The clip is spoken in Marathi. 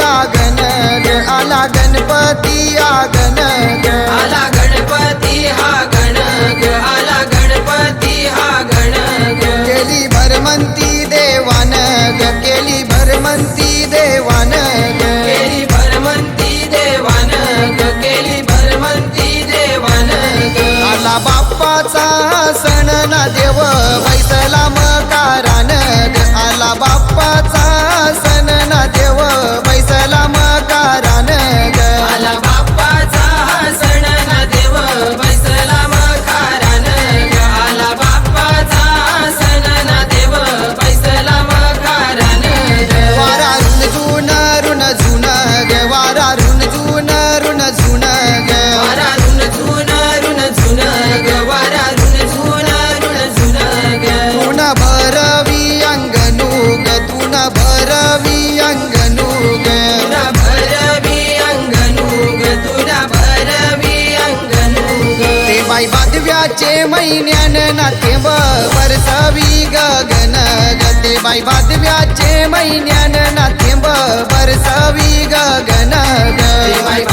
आगन ग आला गणपती आगन ग आला गणपती हा गण ग आला गणपती हा गण ग केली भरमंती देवान ग केली भरमंती देवान ग केली भरमंती देवान ग केली भरमंती देवान ग आला बाप्पाचा सण ना देव बैसला मकारान ग आला बाप्पाचा सण ना देव बैसला मकारान ग आला बाप्पाचा सण ना देव बैसला मकारान ग आला बाप्पाचा सण ना देव बैसला मकारान ग वारा ऋण जुन ऋण जुन ग वारा ऋण जुन ऋण जुन ग वारा ऋण जुन ऋण जुन ग वारा ऋण जुन ऋण जुन ग तुन भरवी अंगणू ग तुन भरवी अंगणू ग तुला भरवी अंगणू ग तुला भरवी अंगणू ग ते बाई बादव्याचे महिन्यान ना थेंब बरसवी गगन ग ते बाई बादव्याचे महिन्यान ना थेंब बरसवी गगन ग बाई